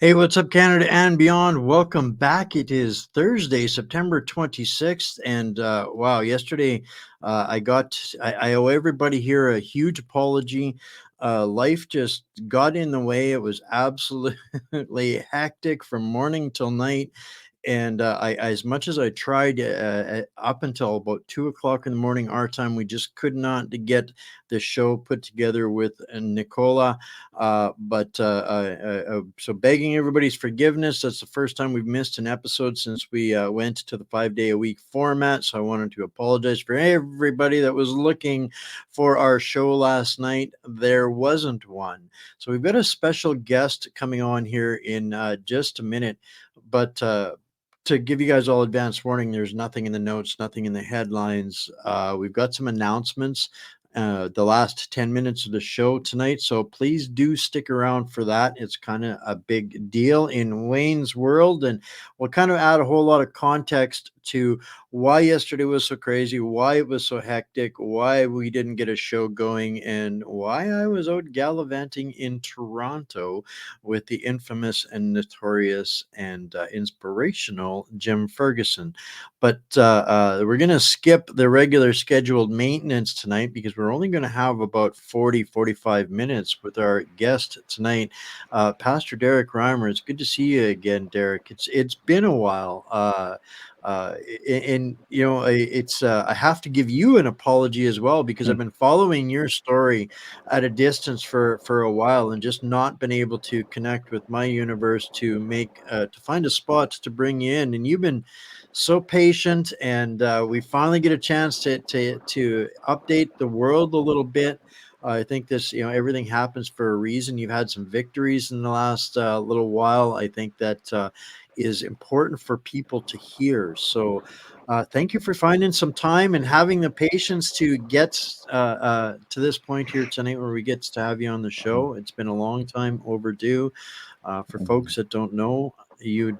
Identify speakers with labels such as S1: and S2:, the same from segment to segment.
S1: Hey, what's up, Canada and beyond? Welcome back. It is Thursday, September 26th. And wow, yesterday I owe everybody here a huge apology. Life just got in the way. It was absolutely hectic from morning till night. And as much as I tried up until about 2 o'clock in the morning, our time, we just could not get the show put together with Nicola. So begging everybody's forgiveness. That's the first time we've missed an episode since we went to the 5 day a week format. So I wanted to apologize for everybody that was looking for our show last night. There wasn't one. So we've got a special guest coming on here in just a minute. But to give you guys all advance warning, there's nothing in the notes, nothing in the headlines. We've got some announcements the last 10 minutes of the show tonight. So please do stick around for that. It's kind of a big deal in Wayne's world. And we'll kind of add a whole lot of context to why yesterday was so crazy, why it was so hectic, why we didn't get a show going, and why I was out gallivanting in Toronto with the infamous and notorious and inspirational Jim Ferguson. But we're going to skip the regular scheduled maintenance tonight because we're only going to have about 45 minutes with our guest tonight, Pastor Derek Reimer. It's good to see you again, Derek. It's been a while. And you know, I have to give you an apology as well because I've been following your story at a distance for a while and just not been able to connect with my universe to make to find a spot to bring you in. And you've been so patient, and we finally get a chance to update the world a little bit. I think this, everything happens for a reason. You've had some victories in the last little while. I think that is important for people to hear. So, thank you for finding some time and having the patience to get to this point here tonight where we get to have you on the show. It's been a long time overdue. For folks that don't know you,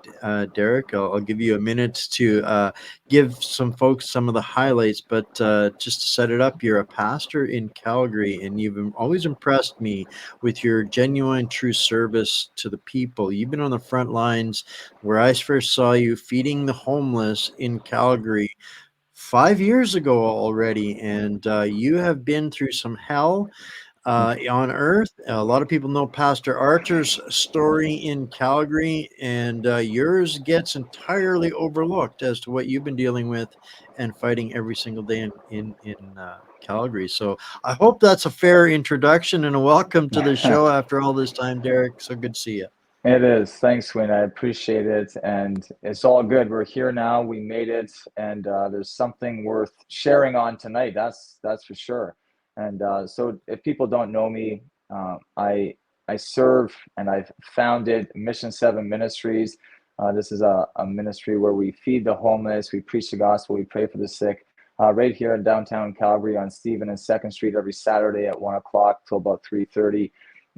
S1: Derek, I'll give you a minute to give some folks some of the highlights. But just to set it up, you're a pastor in Calgary, and you've always impressed me with your genuine, true service to the people. You've been on the front lines where I first saw you feeding the homeless in Calgary 5 years ago already, and you have been through some hell on earth. A lot of people know Pastor Artur's story in Calgary, and yours gets entirely overlooked as to what you've been dealing with and fighting every single day in Calgary. So I hope that's a fair introduction and a welcome to the show after all this time, Derek. So good to see you.
S2: It is. Thanks, Wayne. I appreciate it. And it's all good. We're here now. We made it. And there's something worth sharing on tonight. That's for sure. And so if people don't know me, I serve and I've founded Mission 7 Ministries. This is a ministry where we feed the homeless, we preach the gospel, we pray for the sick. Right here in downtown Calgary on Stephen and 2nd Street every Saturday at 1 o'clock till about 3:30.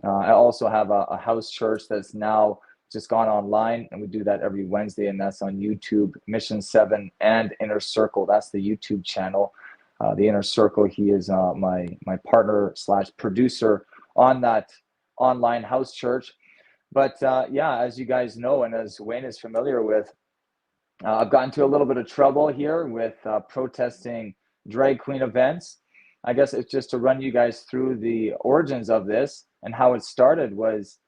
S2: I also have a house church that's now just gone online, and we do that every Wednesday, and that's on YouTube, Mission 7 and Inner Circle. That's the YouTube channel. The Inner Circle, he is my partner slash producer on that online house church. But yeah, as you guys know, and as Wayne is familiar with, I've gotten into a little bit of trouble here with protesting drag queen events. I guess it's just to run you guys through the origins of this and how it started was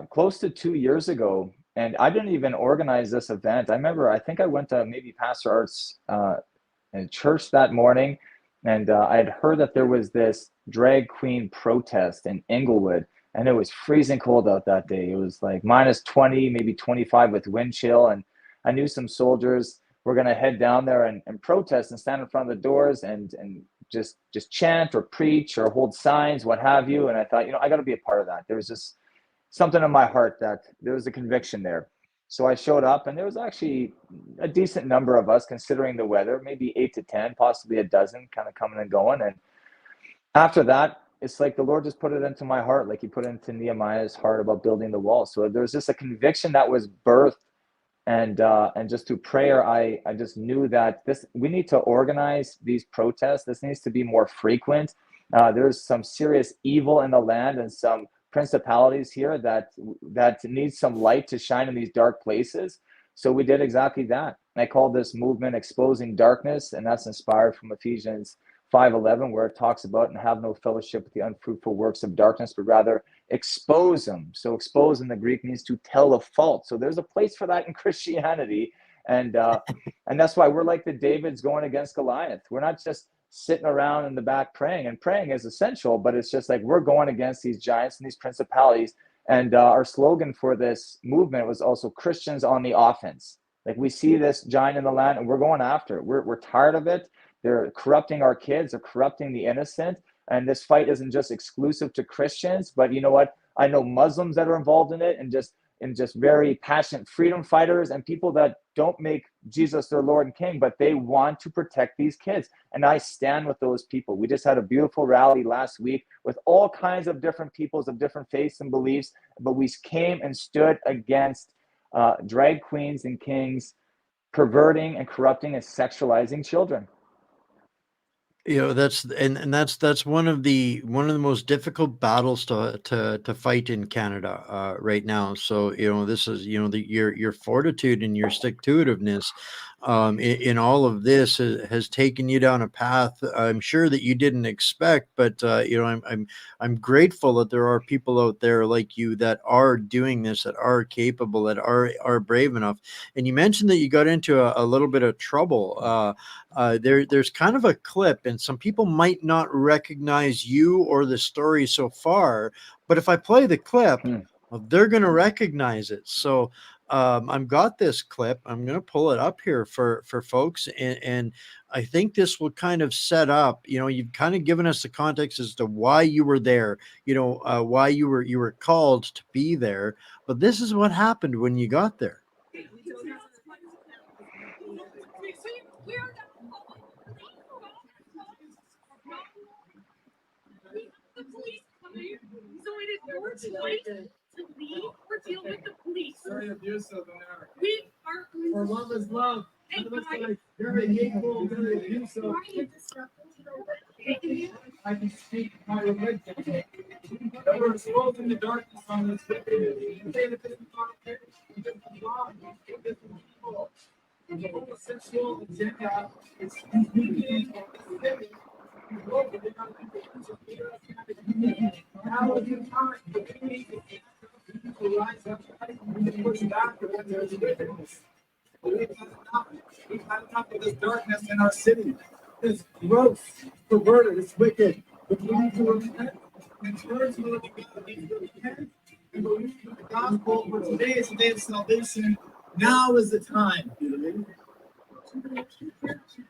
S2: close to 2 years ago. And I didn't even organize this event. I remember, I think I went to maybe Pastor Art's church that morning, and I had heard that there was this drag queen protest in Inglewood, and it was freezing cold out that day. It was like minus 20, maybe 25 with wind chill. And I knew some soldiers were going to head down there and protest and stand in front of the doors and just chant or preach or hold signs, what have you. And I thought, I got to be a part of that. There was just something in my heart that there was a conviction there. So I showed up, and there was actually a decent number of us considering the weather, maybe 8 to 10, possibly a dozen kind of coming and going. And after that, it's like the Lord just put it into my heart, like he put it into Nehemiah's heart about building the wall. So there was just a conviction that was birthed, and just through prayer, I just knew that we need to organize these protests. This needs to be more frequent. There's some serious evil in the land and some principalities here that need some light to shine in these dark places. So we did exactly that. I called this movement Exposing Darkness, and that's inspired from Ephesians 5:11, where it talks about, and have no fellowship with the unfruitful works of darkness, but rather expose them. So expose in the Greek means to tell a fault. So there's a place for that in Christianity. And that's why we're like the Davids going against Goliath. We're not just sitting around in the back praying, and praying is essential, but it's just like we're going against these giants and these principalities. And our slogan for this movement was also Christians on the offense. Like, we see this giant in the land and we're going after it. We're tired of it. They're corrupting our kids. They're corrupting the innocent. And this fight isn't just exclusive to Christians, but you know what? I know Muslims that are involved in it, and just very passionate freedom fighters and people that don't make Jesus their Lord and King, but they want to protect these kids. And I stand with those people. We just had a beautiful rally last week with all kinds of different peoples of different faiths and beliefs, but we came and stood against drag queens and kings perverting and corrupting and sexualizing children.
S1: That's one of the most difficult battles to fight in Canada right now. So this is your fortitude and your stick to itiveness in all of this has taken you down a path I'm sure that you didn't expect. But I'm grateful that there are people out there like you that are doing this, that are capable, that are brave enough. And you mentioned that you got into a little bit of trouble. There's kind of a clip, and some people might not recognize you or the story so far, but if I play the clip, well, they're going to recognize it. So I've got this clip. I'm going to pull it up here for folks, and I think this will kind of set up. You've kind of given us the context as to why you were there. Why you were called to be there. But this is what happened when you got there.
S3: The police coming, so it is your choice to leave or deal with the police.
S4: Very abusive America.
S3: We are.
S4: For love is love. It looks like very hateful, very abusive. I can speak my religion. That we're exposing the darkness on this video. You say that this is not okay. This is wrong. This is evil. The homosexual agenda is now is the time for community to rise up and push back when there's wickedness. We've had enough. We've had enough of this darkness in our city. It's gross, perverted, it's wicked. But we need to repent and turn to the living God. We need to repent and believe in the gospel. For today is the day of salvation. Now is the time.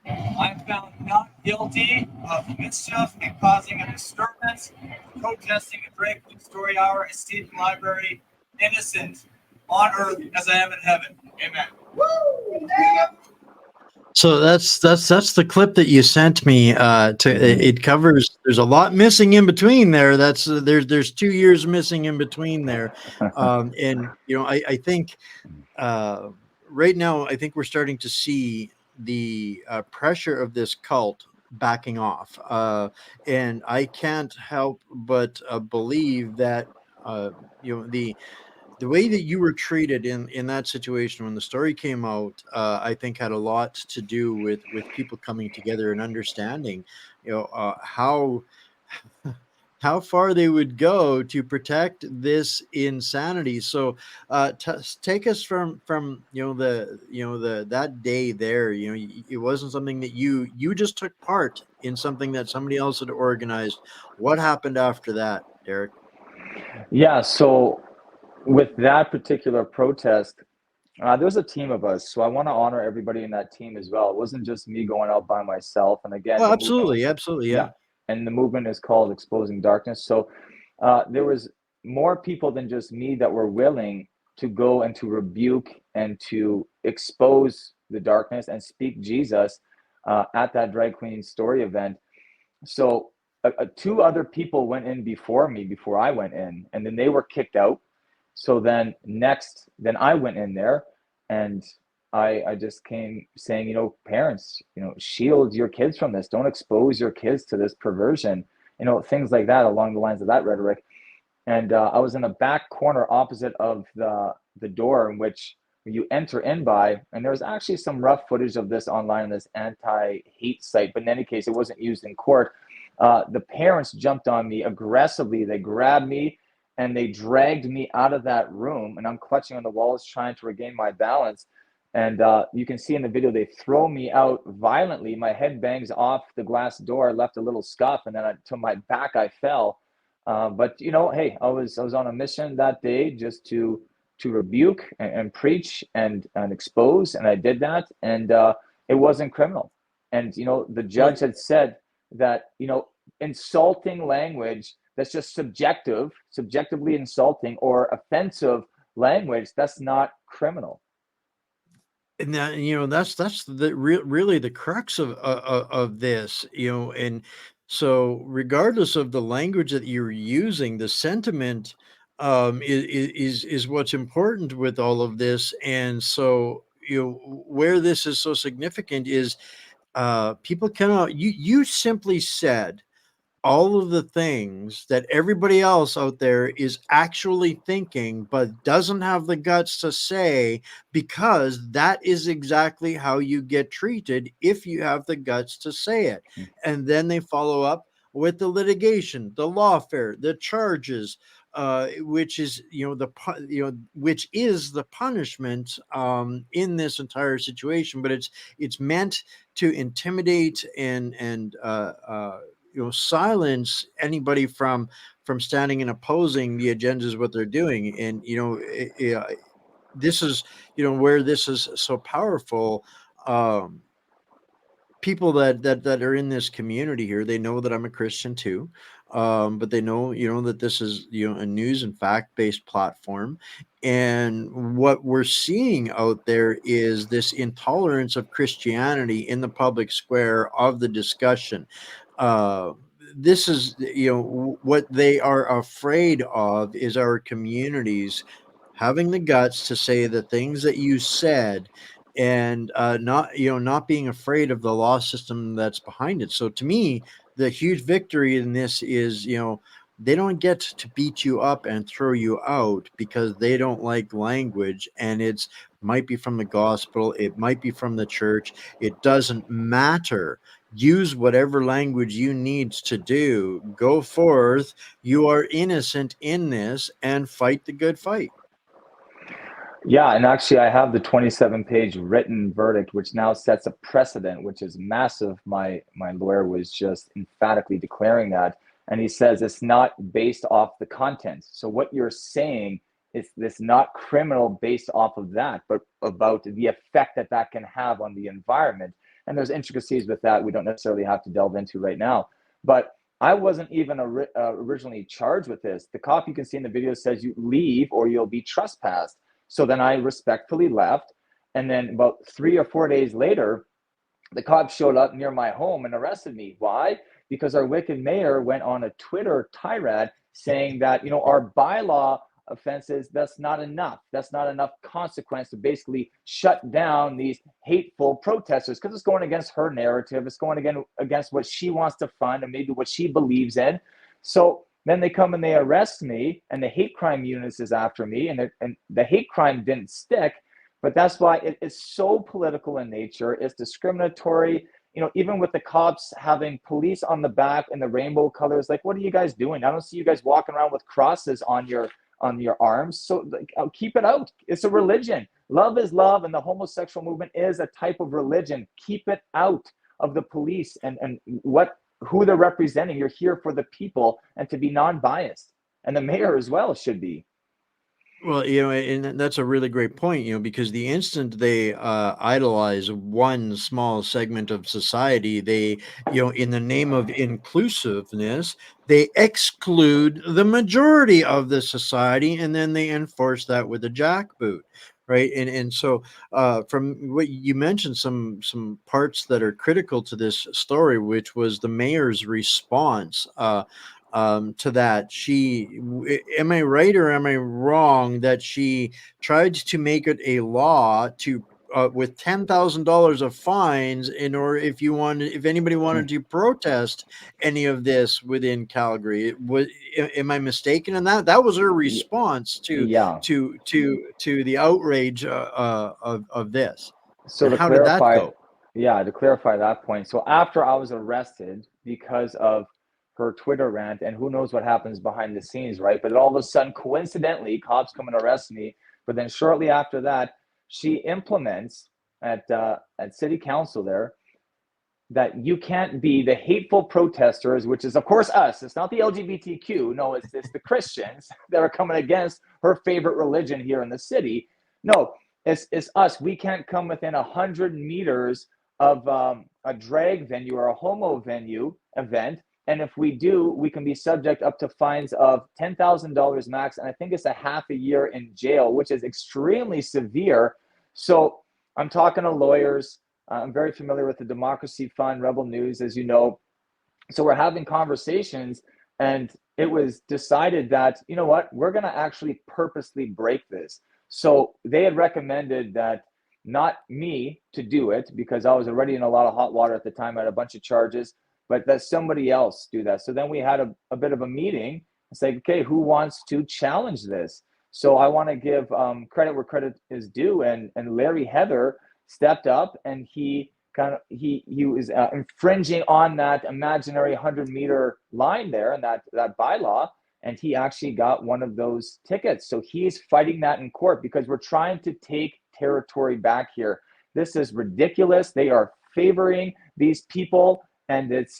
S5: I'm found not guilty of mischief and causing a disturbance, protesting a drag queen story hour, a Stephen Library, innocent on earth as I am in heaven. Amen. Woo!
S1: So that's the clip that you sent me. It covers. There's a lot missing in between there. There's 2 years missing in between there, and I think. Right now, I think we're starting to see the pressure of this cult backing off. And I can't help but believe that, the way that you were treated in that situation when the story came out, I think had a lot to do with people coming together and understanding, how far they would go to protect this insanity. So take us from that day there. It wasn't something that you just took part in, something that somebody else had organized. What happened after that, Derek?
S2: Yeah, so with that particular protest, there was a team of us, so I want to honor everybody in that team as well. It wasn't just me going out by myself. And again,
S1: Oh, absolutely, yeah.
S2: And the movement is called Exposing Darkness. So there was more people than just me that were willing to go and to rebuke and to expose the darkness and speak Jesus at that drag queen story event. So 2 other people went in before me, before I went in, and then they were kicked out. So then I went in there, and I just came saying, parents, shield your kids from this. Don't expose your kids to this perversion, things like that, along the lines of that rhetoric. And I was in the back corner opposite of the door in which you enter in by, and there's actually some rough footage of this online on this anti-hate site, but in any case, it wasn't used in court. The parents jumped on me aggressively. They grabbed me and they dragged me out of that room, and I'm clutching on the walls trying to regain my balance. And you can see in the video, they throw me out violently. My head bangs off the glass door. I left a little scuff, and then to my back, I fell. But hey, I was on a mission that day just to rebuke and preach and expose, and I did that, and it wasn't criminal. And the judge had said that insulting language that's just subjectively insulting or offensive language, that's not criminal.
S1: And that, that's the really the crux of this, and so regardless of the language that you're using, the sentiment is what's important with all of this. And so, where this is so significant is people cannot, you simply said all of the things that everybody else out there is actually thinking, but doesn't have the guts to say, because that is exactly how you get treated if you have the guts to say it. And then they follow up with the litigation, the lawfare, the charges, which is which is the punishment in this entire situation. But it's meant to intimidate and silence anybody from standing and opposing the agendas, what they're doing. And this is where this is so powerful. People that are in this community here, they know that I'm a Christian too, but they know that this is a news and fact-based platform. And what we're seeing out there is this intolerance of Christianity in the public square of the discussion. This is what they are afraid of, is our communities having the guts to say the things that you said, and not being afraid of the law system that's behind it. So to me, the huge victory in this is they don't get to beat you up and throw you out because they don't like language, and it's might be from the gospel, it might be from the church, it doesn't matter. Use whatever language you need to do. Go forth. You are innocent in this, and fight the good fight.
S2: Yeah, and actually, I have the 27-page written verdict, which now sets a precedent, which is massive. My lawyer was just emphatically declaring that, and he says it's not based off the content. So what you're saying is this not criminal based off of that, but about the effect that can have on the environment. And there's intricacies with that we don't necessarily have to delve into right now. But I wasn't even originally charged with this. The cop you can see in the video says you leave or you'll be trespassed. So then I respectfully left. And then about 3 or 4 days later, the cops showed up near my home and arrested me. Why? Because our wicked mayor went on a Twitter tirade saying that, our bylaw offenses, that's not enough. That's not enough consequence to basically shut down these hateful protesters, because it's going against her narrative. It's going against what she wants to fund and maybe what she believes in. So then they come and they arrest me, and the hate crime unit is after me, and the hate crime didn't stick. But that's why it's so political in nature. It's discriminatory. Even with the cops having police on the back and the rainbow colors, like, what are you guys doing? I don't see you guys walking around with crosses on your arms. So keep it out. It's a religion. Love is love, and the homosexual movement is a type of religion. Keep it out of the police and who they're representing. You're here for the people and to be non-biased, and the mayor as well should be.
S1: Well, and that's a really great point, because the instant they idolize one small segment of society, they, in the name of inclusiveness, they exclude the majority of the society, and then they enforce that with a jackboot. Right. And so from what you mentioned, some parts that are critical to this story, which was the mayor's response to that. Am I right or am I wrong that she tried to make it a law to with $10,000 of fines in order if anybody wanted to protest any of this within Calgary. Am I mistaken in that? That was her response to
S2: Yeah.
S1: the outrage of this.
S2: So
S1: And
S2: to
S1: how did that
S2: clarify,
S1: go?
S2: yeah, to clarify that point. So after I was arrested because of her Twitter rant, and who knows what happens behind the scenes, right? But all of a sudden, coincidentally, cops come and arrest me. But then shortly after that, she implements at city council there that you can't be the hateful protesters, which is of course us. It's not the LGBTQ. No, it's the Christians that are coming against her favorite religion here in the city. No, it's us. We can't come within 100 meters of a drag venue or a homo venue event. And if we do, we can be subject up to fines of $10,000 max. And I think it's a half a year in jail, which is extremely severe. So I'm talking to lawyers. I'm very familiar with the Democracy Fund, Rebel News, as you know. So we're having conversations, and it was decided that, you know what, we're going to actually purposely break this. So they had recommended that not me to do it because I was already in a lot of hot water at the time. I had a bunch of charges, but that somebody else do that. So then we had a bit of a meeting. It's like, okay, who wants to challenge this? So I want to give credit where credit is due, and Larry Heather stepped up, and he was infringing on that imaginary 100-meter line there and that bylaw, and he actually got one of those tickets. So he's fighting that in court because we're trying to take territory back here. This is ridiculous. They are favoring these people, and it's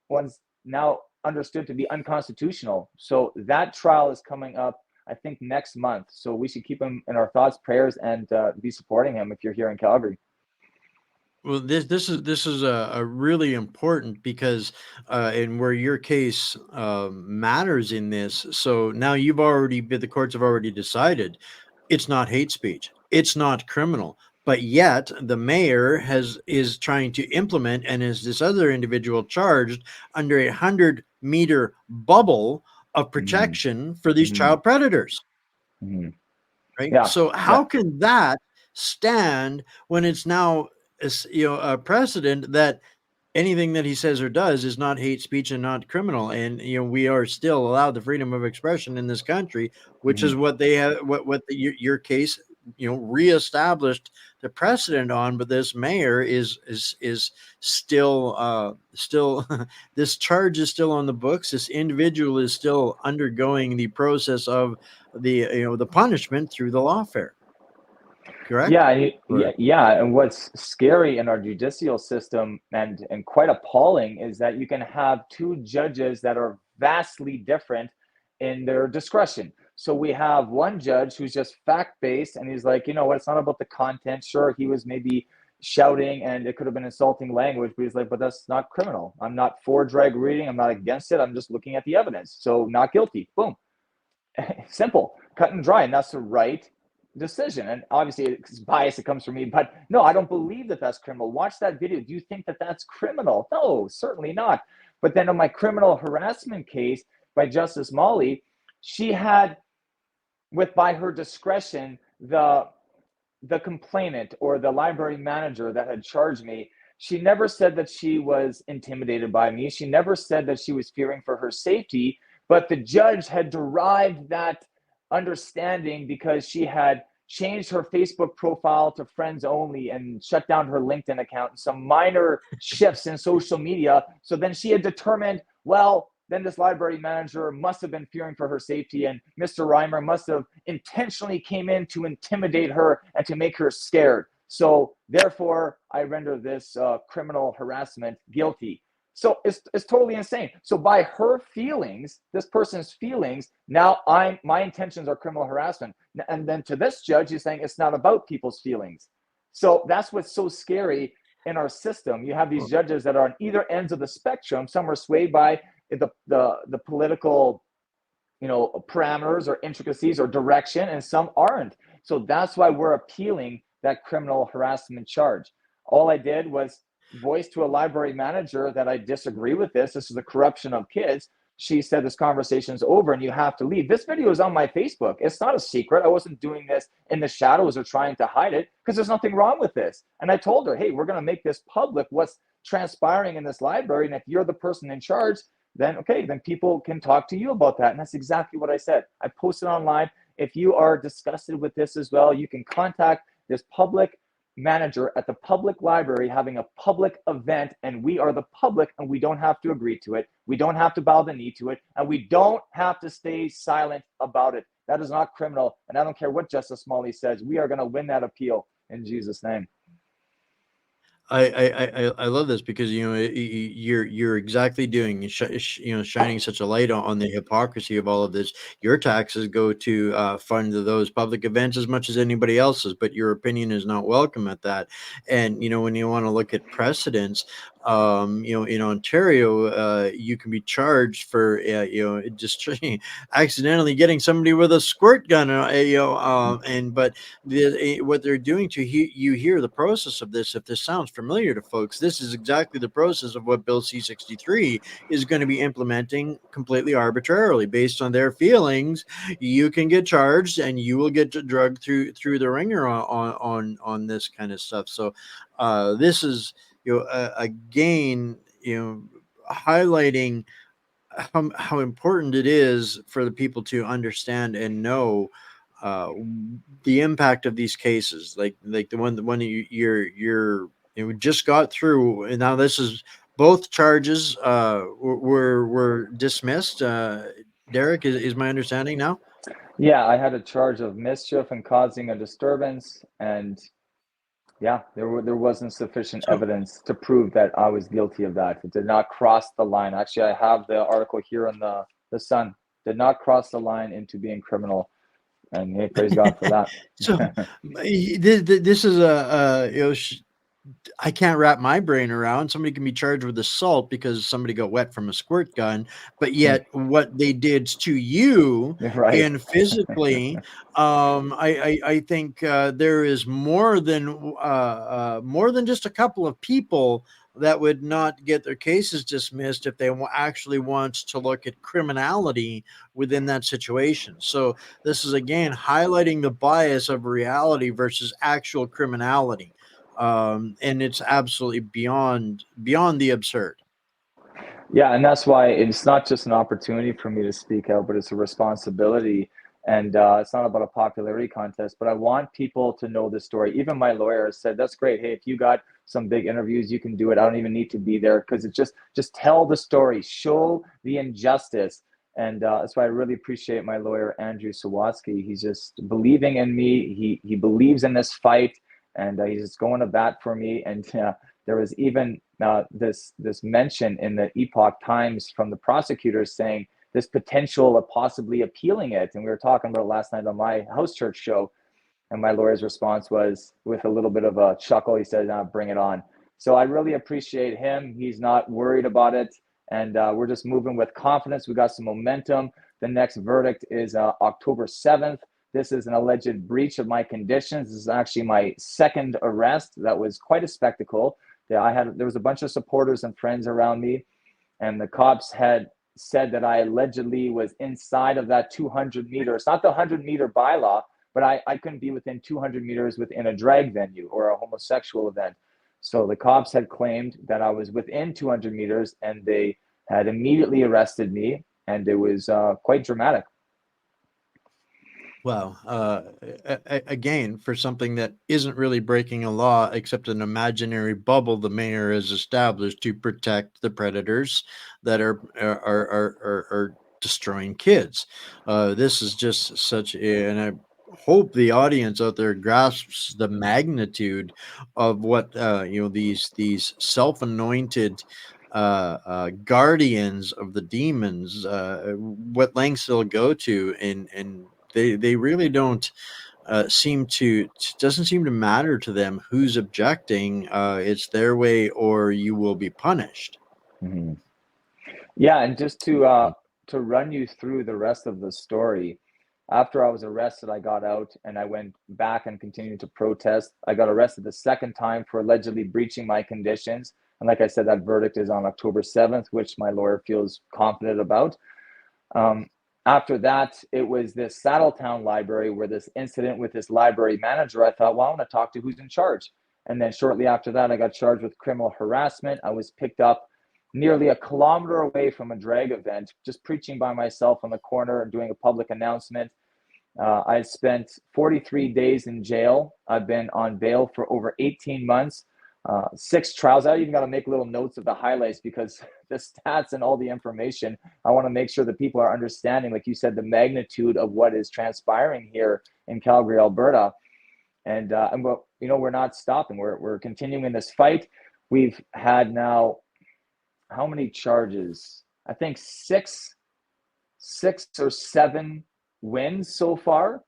S2: one's now understood to be unconstitutional. So that trial is coming up, I think, next month. So we should keep him in our thoughts, prayers, and be supporting him if you're here in Calgary.
S1: Well, this is a really important because and where your case matters in this. So now the courts have already decided it's not hate speech, it's not criminal, but yet the mayor is trying to implement, and is this other individual charged under a 100-meter bubble of protection for these child predators. Right.
S2: Yeah.
S1: So how can that stand when it's now a precedent that anything that he says or does is not hate speech and not criminal? And we are still allowed the freedom of expression in this country, which is what they have, your case reestablished the precedent on. But this mayor is still this charge is still on the books. This individual is still undergoing the process of the punishment through the lawfare. Correct?
S2: Yeah. And what's scary in our judicial system and quite appalling is that you can have two judges that are vastly different in their discretion. So we have one judge who's just fact-based, and he's like, you know what, it's not about the content. Sure, he was maybe shouting and it could have been insulting language, but he's like, but that's not criminal. I'm not for drag reading. I'm not against it. I'm just looking at the evidence. So not guilty. Boom. Simple, cut and dry. And that's the right decision. And obviously it's bias, it comes from me, but no, I don't believe that that's criminal. Watch that video. Do you think that that's criminal? No, certainly not. But then on my criminal harassment case by Justice Molly, she had, by her discretion, the complainant or the library manager that had charged me, she never said that she was intimidated by me. She never said that she was fearing for her safety, but the judge had derived that understanding because she had changed her Facebook profile to friends only and shut down her LinkedIn account and some minor shifts in social media. So then she had determined, well, then this library manager must have been fearing for her safety, and Mr. Reimer must have intentionally came in to intimidate her and to make her scared. So therefore, I render this criminal harassment guilty. So it's totally insane. So by her feelings, this person's feelings, now my intentions are criminal harassment. And then to this judge, he's saying it's not about people's feelings. So that's what's so scary in our system. You have these judges that are on either ends of the spectrum. Some are swayed by the political, parameters or intricacies or direction, and some aren't. So that's why we're appealing that criminal harassment charge. All I did was voice to a library manager that I disagree with this. This is the corruption of kids, she said, this conversation's over and you have to leave. This video is on my Facebook. It's not a secret. I wasn't doing this in the shadows or trying to hide it, because there's nothing wrong with this. And I told her, hey, we're going to make this public, what's transpiring in this library. And if you're the person in charge, then okay, then people can talk to you about that. And that's exactly what I said. I posted online. If you are disgusted with this as well, you can contact this public manager at the public library having a public event, and we are the public, and we don't have to agree to it. We don't have to bow the knee to it, and we don't have to stay silent about it. That is not criminal, and I don't care what Justice Smalley says. We are going to win that appeal in Jesus' name.
S1: I love this, because you're exactly doing shining such a light on the hypocrisy of all of this. Your taxes go to fund those public events as much as anybody else's, but your opinion is not welcome at that. And when you want to look at precedents, in Ontario, you can be charged for just accidentally getting somebody with a squirt gun, but what they're doing to you hear the process of this. If this sounds familiar to folks, this is exactly the process of what Bill C-63 is going to be implementing completely arbitrarily based on their feelings. You can get charged and you will get drugged through the ringer on this kind of stuff. So this is again highlighting how important it is for the people to understand and know the impact of these cases, like the one you just got through, and now this is both charges were dismissed. Derek, is my understanding now?
S2: Yeah, I had a charge of mischief and causing a disturbance, and yeah, there wasn't sufficient evidence to prove that I was guilty of that. It did not cross the line. Actually, I have the article here on the Sun. Did not cross the line into being criminal. And hey, praise God for that.
S1: So this is I can't wrap my brain around. Somebody can be charged with assault because somebody got wet from a squirt gun, but yet what they did to you
S2: Right.
S1: and physically, I think there is more than just a couple of people that would not get their cases dismissed if they actually want to look at criminality within that situation. So this is again highlighting the bias of reality versus actual criminality. And it's absolutely beyond the absurd.
S2: Yeah, and that's why it's not just an opportunity for me to speak out, but it's a responsibility. And it's not about a popularity contest, but I want people to know this story. Even my lawyer said, that's great. Hey, if you got some big interviews, you can do it. I don't even need to be there, because it's just tell the story, show the injustice. And that's why I really appreciate my lawyer, Andrew Sawatsky. He's just believing in me. He believes in this fight, and he's just going to bat for me. And there was even this mention in the Epoch Times from the prosecutors saying this potential of possibly appealing it. And we were talking about it last night on my house church show. And my lawyer's response was, with a little bit of a chuckle, he said, bring it on. So I really appreciate him. He's not worried about it. And we're just moving with confidence. We got some momentum. The next verdict is October 7th. This is an alleged breach of my conditions. This is actually my second arrest. That was quite a spectacle. There was a bunch of supporters and friends around me, and the cops had said that I allegedly was inside of that 200 meters, not the 100-meter bylaw, but I couldn't be within 200 meters within a drag venue or a homosexual event. So the cops had claimed that I was within 200 meters, and they had immediately arrested me, and it was quite dramatic.
S1: Wow. Again, for something that isn't really breaking a law except an imaginary bubble the mayor has established to protect the predators that are destroying kids. This is just such and I hope the audience out there grasps the magnitude of what these self-anointed guardians of the demons, what lengths they'll go to, and they really don't doesn't seem to matter to them who's objecting. It's their way or you will be punished.
S2: Mm-hmm. Yeah, and just to run you through the rest of the story, after I was arrested, I got out and I went back and continued to protest. I got arrested the second time for allegedly breaching my conditions. And like I said, that verdict is on October 7th, which my lawyer feels confident about. After that, it was this Saddletown library where this incident with this library manager, I thought, well, I want to talk to who's in charge. And then shortly after that, I got charged with criminal harassment. I was picked up nearly a kilometer away from a drag event, just preaching by myself on the corner and doing a public announcement. I spent 43 days in jail. I've been on bail for over 18 months, 6 trials. I even got to make little notes of the highlights because the stats and all the information, I want to make sure that people are understanding, like you said, the magnitude of what is transpiring here in Calgary, Alberta. And we're not stopping. We're continuing this fight. We've had now, how many charges? I think six or seven wins so far.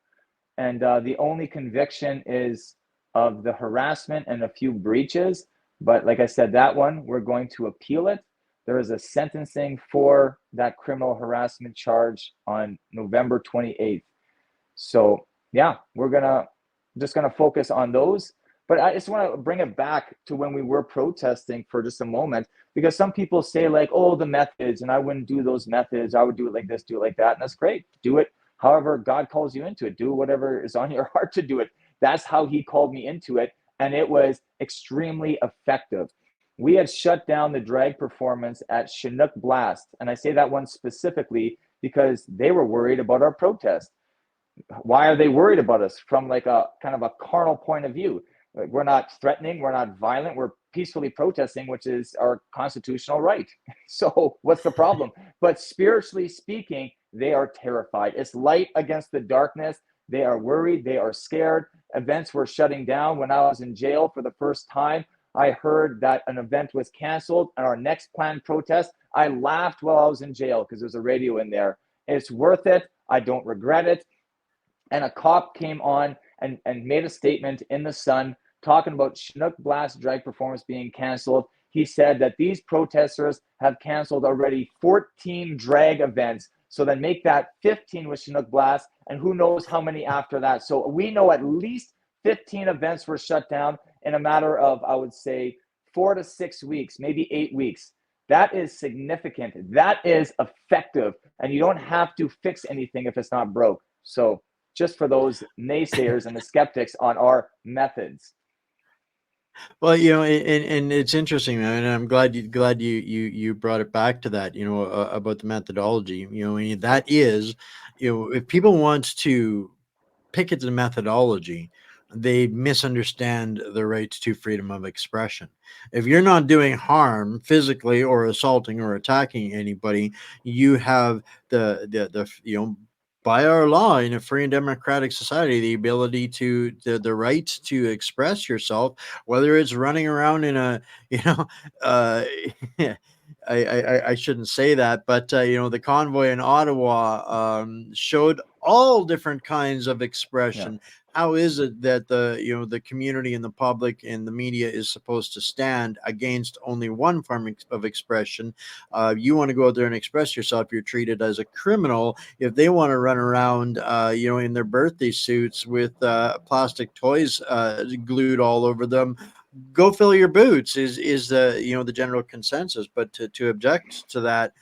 S2: And the only conviction is of the harassment and a few breaches. But like I said, that one, we're going to appeal it. There is a sentencing for that criminal harassment charge on November 28th. So yeah, we're just gonna focus on those. But I just want to bring it back to when we were protesting for just a moment, because some people say like, oh, the methods, and I wouldn't do those methods. I would do it like this, do it like that. And that's great. Do it however God calls you into it. Do whatever is on your heart to do it. That's how he called me into it. And it was extremely effective. We had shut down the drag performance at Chinook Blast. And I say that one specifically because they were worried about our protest. Why are they worried about us? From like a kind of a carnal point of view. We're not threatening, we're not violent, we're peacefully protesting, which is our constitutional right. So what's the problem? But spiritually speaking, they are terrified. It's light against the darkness. They are worried, they are scared. Events were shutting down. When I was in jail for the first time, I heard that an event was canceled and our next planned protest. I laughed while I was in jail because there's a radio in there. It's worth it. I don't regret it. And a cop came on and made a statement in the Sun talking about Chinook Blast drag performance being canceled. He said that these protesters have canceled already 14 drag events. So then make that 15 with Chinook Blast, and who knows how many after that. So we know at least 15 events were shut down in a matter of, I would say, 4 to 6 weeks, maybe 8 weeks. That is significant. That is effective. And you don't have to fix anything if it's not broke. So just for those naysayers and the skeptics on our methods.
S1: Well, and it's interesting, man, and I'm glad you brought it back to that, about the methodology. That is, if people want to pick at the methodology, they misunderstand the rights to freedom of expression. If you're not doing harm physically or assaulting or attacking anybody, you have the by our law in a free and democratic society, the ability the right to express yourself, whether it's running around in a, uh, I shouldn't say that, but the convoy in Ottawa showed all different kinds of expression.
S2: Yeah.
S1: How is it that the community and the public and the media is supposed to stand against only one form of expression? You want to go out there and express yourself, you're treated as a criminal. If they want to run around, in their birthday suits with plastic toys glued all over them, go fill your boots is the general consensus. But to object to that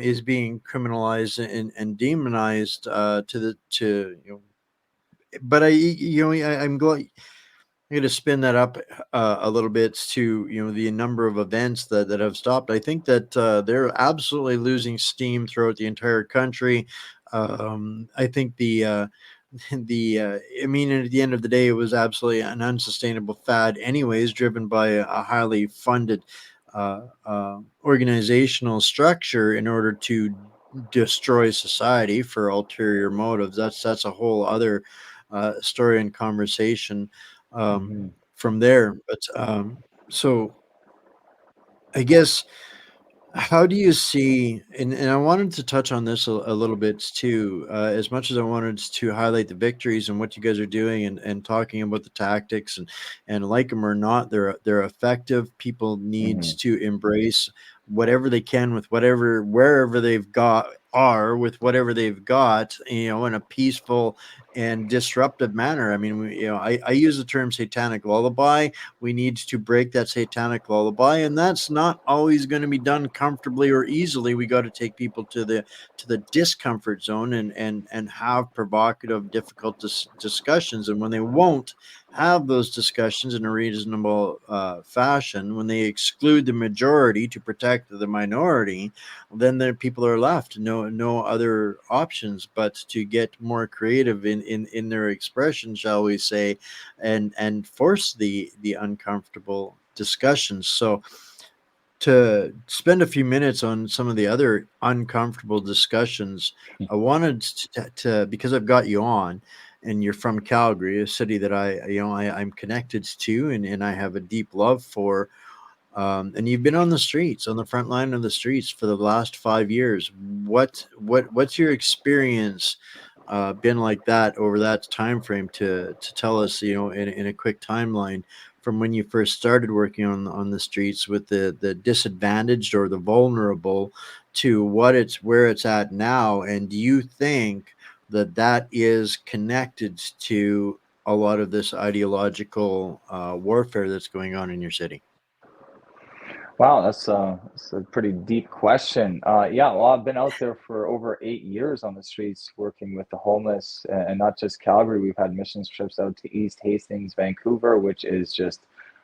S1: is being criminalized and demonized but I'm going to spin that up a little bit to the number of events that have stopped. I think that they're absolutely losing steam throughout the entire country. I think I mean, at the end of the day, it was absolutely an unsustainable fad, anyways, driven by a highly funded organizational structure in order to destroy society for ulterior motives. That's a whole other story and conversation from there. But so I guess, how do you see, and I wanted to touch on this a little bit too, as much as I wanted to highlight the victories and what you guys are doing and talking about the tactics and like them or not, they're effective. People need to embrace whatever they can with wherever they've got with whatever they've got, in a peaceful and disruptive manner. I mean, I use the term satanic lullaby. We need to break that satanic lullaby, and that's not always going to be done comfortably or easily. We got to take people to the discomfort zone and have provocative, difficult discussions. And when they won't have those discussions in a reasonable fashion, when they exclude the majority to protect the minority, then the people are left no other options but to get more creative in their expression, shall we say, and force the uncomfortable discussions. So to spend a few minutes on some of the other uncomfortable discussions, I wanted to because I've got you on and you're from Calgary, a city that I'm connected to, and I have a deep love for. And you've been on the streets, on the front line of the streets for the last 5 years. What's your experience been like that over that time frame to tell us, in a quick timeline from when you first started working on the streets with the disadvantaged or the vulnerable to where it's at now? And do you think that is connected to a lot of this ideological warfare that's going on in your city?
S2: Wow, that's a pretty deep question. Yeah, well, I've been out there for over 8 years on the streets working with the homeless, and not just Calgary. We've had missions trips out to East Hastings, Vancouver, which is just,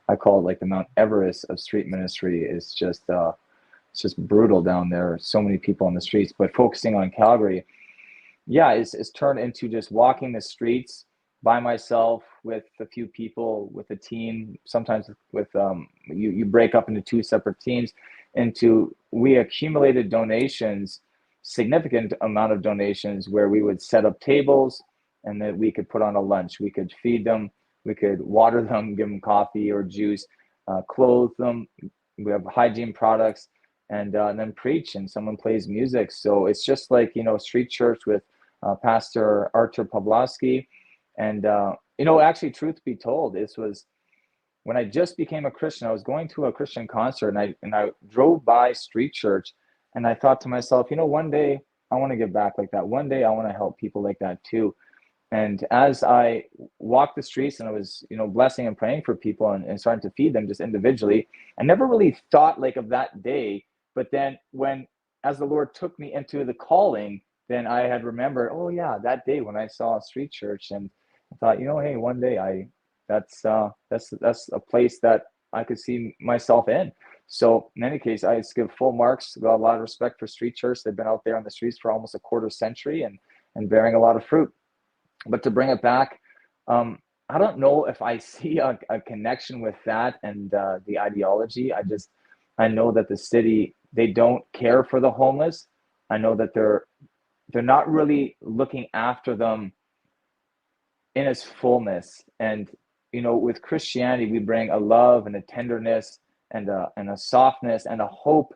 S2: I call it like the Mount Everest of street ministry. It's just brutal down there. So many people on the streets, but focusing on Calgary, yeah, it's turned into just walking the streets by myself with a few people, with a team. Sometimes with you break up into two separate teams. We accumulated donations, significant amount of donations, where we would set up tables, and then we could put on a lunch. We could feed them, we could water them, give them coffee or juice, clothe them. We have hygiene products, and then preach, and someone plays music. So it's just like, street church with Pastor Artur Pawlowski. And, actually, truth be told, this was when I just became a Christian. I was going to a Christian concert, and I drove by street church, and I thought to myself, one day I want to give back like that. One day I want to help people like that too. And as I walked the streets and I was, blessing and praying for people and starting to feed them just individually, I never really thought like of that day. But then as the Lord took me into the calling, then I had remembered, oh yeah, that day when I saw a street church, and I thought, hey, one day that's a place that I could see myself in. So in any case, I just give full marks, got a lot of respect for street church. They've been out there on the streets for almost a quarter century and bearing a lot of fruit. But to bring it back, I don't know if I see a connection with that and the ideology. I know that the city, they don't care for the homeless. I know that they're not really looking after them in its fullness. And, with Christianity, we bring a love and a tenderness and a softness and a hope,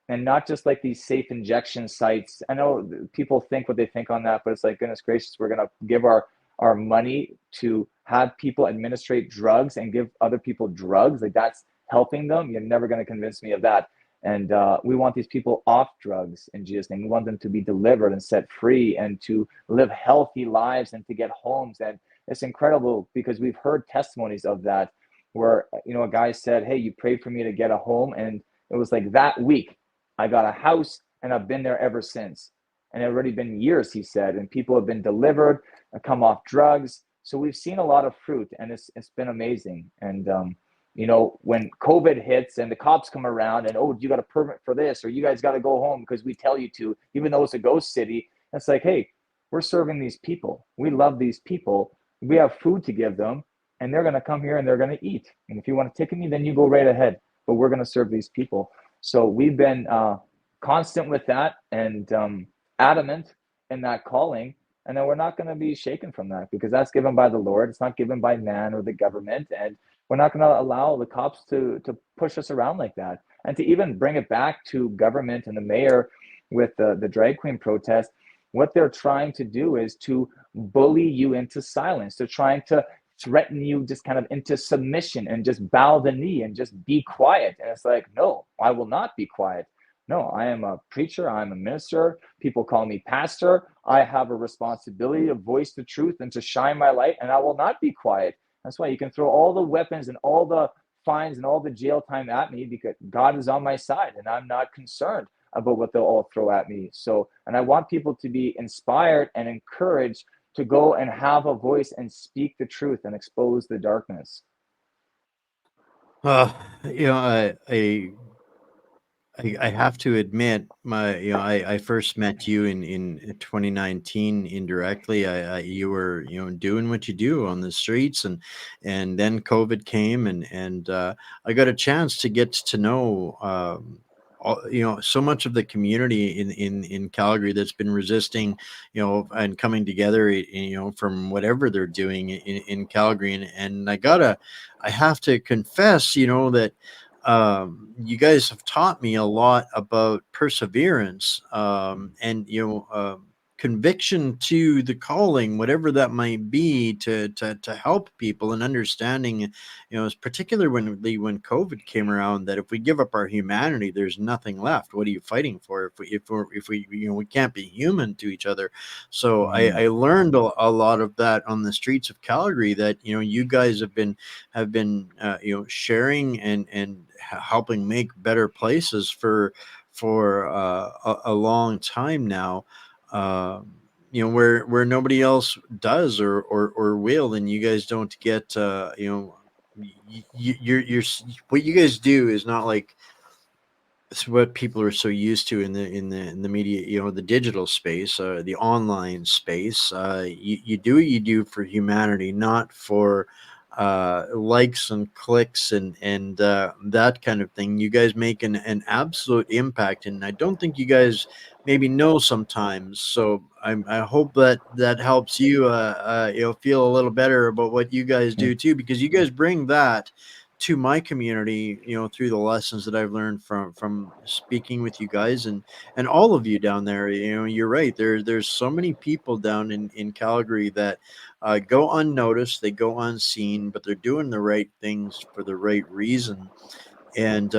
S2: and not just like these safe injection sites. I know people think what they think on that, but it's like, goodness gracious, we're going to give our money to have people administrate drugs and give other people drugs. Like, that's helping them. You're never going to convince me of that. And we want these people off drugs in Jesus' name. We want them to be delivered and set free and to live healthy lives and to get homes. And it's incredible because we've heard testimonies of that where, a guy said, hey, you prayed for me to get a home. And it was like that week I got a house, and I've been there ever since. And it had already been years, he said, and people have been delivered and come off drugs. So we've seen a lot of fruit, and it's been amazing. And, when COVID hits and the cops come around and, oh, you got a permit for this, or you guys got to go home because we tell you to, even though it's a ghost city, it's like, hey, we're serving these people. We love these people. We have food to give them, and they're going to come here and they're going to eat. And if you want to ticket me, then you go right ahead. But we're going to serve these people. So we've been constant with that and adamant in that calling. And then we're not going to be shaken from that, because that's given by the Lord. It's not given by man or the government. And we're not going to allow the cops to push us around like that. And to even bring it back to government and the mayor with the drag queen protest, what they're trying to do is to bully you into silence. They're trying to threaten you just kind of into submission and just bow the knee and just be quiet. And it's like, no, I will not be quiet. No, I am a preacher. I'm a minister. People call me pastor. I have a responsibility to voice the truth and to shine my light, and I will not be quiet. That's why you can throw all the weapons and all the fines and all the jail time at me, because God is on my side and I'm not concerned about what they'll all throw at me. So, and I want people to be inspired and encouraged to go and have a voice and speak the truth and expose the darkness.
S1: Uh, you know, I have to admit, I first met you in 2019 indirectly. You were, doing what you do on the streets, and then COVID came, and I got a chance to get to know, so much of the community in Calgary that's been resisting, and coming together, from whatever they're doing in Calgary, and I have to confess, that you guys have taught me a lot about perseverance, and conviction to the calling, whatever that might be, to help people, and understanding, particularly when COVID came around, that if we give up our humanity, there's nothing left. What are you fighting for if we we can't be human to each other? So
S2: Mhm.
S1: I learned a lot of that on the streets of Calgary, that you guys have been sharing and helping make better places for a long time now, where nobody else does or will, and you guys don't get, what you guys do is not like it's what people are so used to in the media, the digital space, the online space. You do what you do for humanity, not for likes and clicks and that kind of thing. You guys make an absolute impact, and I don't think you guys maybe know sometimes. So I hope that helps you, feel a little better about what you guys do too, because you guys bring that to my community, through the lessons that I've learned from speaking with you guys, and all of you down there. You're right. There's so many people down in Calgary that go unnoticed, they go unseen, but they're doing the right things for the right reason. And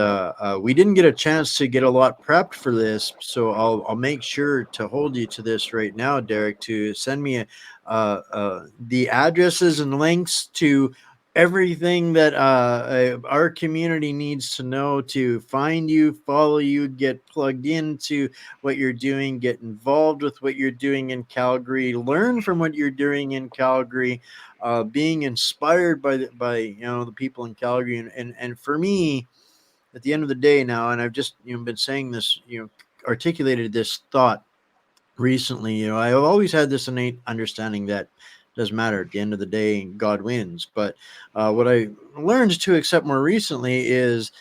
S1: we didn't get a chance to get a lot prepped for this, so I'll make sure to hold you to this right now, Derek, to send me the addresses and links to everything that our community needs to know to find you, follow you, get plugged into what you're doing, get involved with what you're doing in Calgary, learn from what you're doing in Calgary, being inspired by the people in Calgary, and for me, at the end of the day now, and I've just been saying this, articulated this thought recently. I've always had this innate understanding that it doesn't matter, at the end of the day, God wins. But what I learned to accept more recently is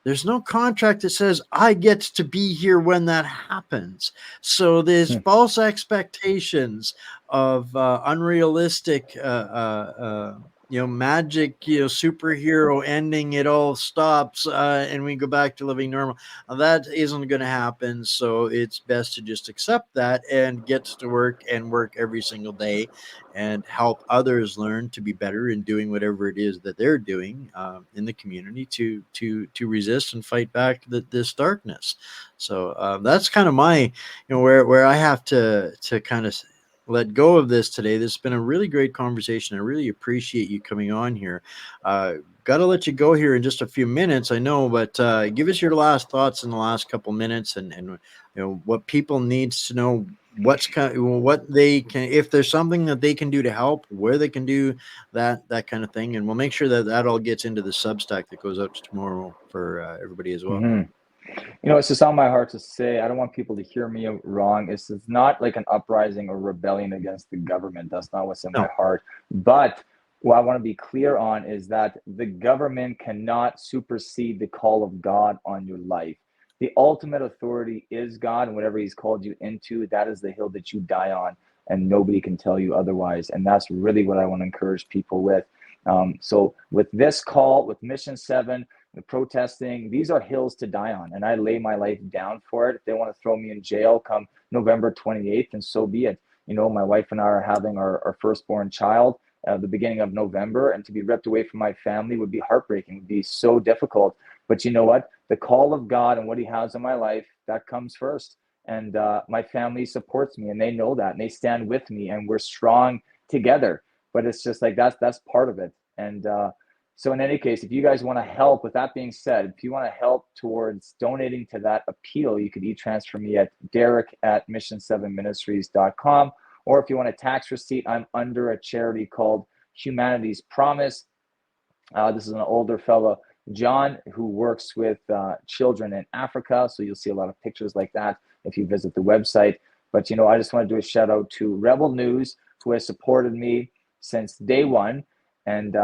S1: there's no contract that says I get to be here when that happens. So there's false expectations of unrealistic, magic, superhero ending. It all stops, and we go back to living normal. That isn't going to happen. So it's best to just accept that and get to work and work every single day and help others learn to be better in doing whatever it is that they're doing in the community to resist and fight back this darkness. So that's kind of my, where I have to kind of let go of this today. This has been a really great conversation. I really appreciate you coming on here. Got to let you go here in just a few minutes, I know, but give us your last thoughts in the last couple minutes, and what people needs to know, what they can, if there's something that they can do to help, where they can do that kind of thing, and we'll make sure that all gets into the Substack that goes out tomorrow for everybody as well.
S2: Mhm. It's just on my heart to say, I don't want people to hear me wrong. It's not like an uprising or rebellion against the government. That's not what's in my
S1: No.
S2: heart. But what I want to be clear on is that the government cannot supersede the call of God on your life. The ultimate authority is God, and whatever He's called you into, that is the hill that you die on, and nobody can tell you otherwise. And that's really what I want to encourage people with. So with this call, with Mission 7, the protesting, these are hills to die on, and I lay my life down for it. If they want to throw me in jail come November 28th, and so be it. My wife and I are having our firstborn child at the beginning of November, and to be ripped away from my family would be heartbreaking, would be so difficult. But you know what? The call of God and what he has in my life, that comes first. And my family supports me, and they know that, and they stand with me, and we're strong together. But it's just like that's part of it. And so in any case, if you guys want to help, with that being said, if you want to help towards donating to that appeal, you could e-transfer me at derek@mission7ministries.com. Or if you want a tax receipt, I'm under a charity called Humanity's Promise. This is an older fellow, John, who works with children in Africa. So you'll see a lot of pictures like that if you visit the website. But, I just want to do a shout out to Rebel News, who has supported me since day one. And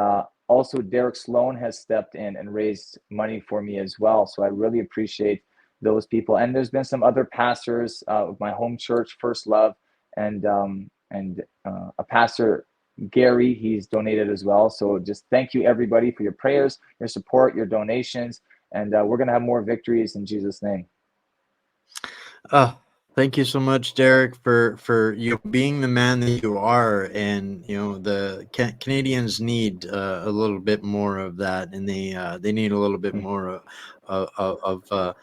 S2: also Derek Sloan has stepped in and raised money for me as well. So I really appreciate those people. And there's been some other pastors of my home church, First Love, and a pastor, Gary, he's donated as well. So just thank you, everybody, for your prayers, your support, your donations, and we're going to have more victories in Jesus' name.
S1: Thank you so much, Derek, for you being the man that you are. And the Canadians need a little bit more of that, and they need a little bit more of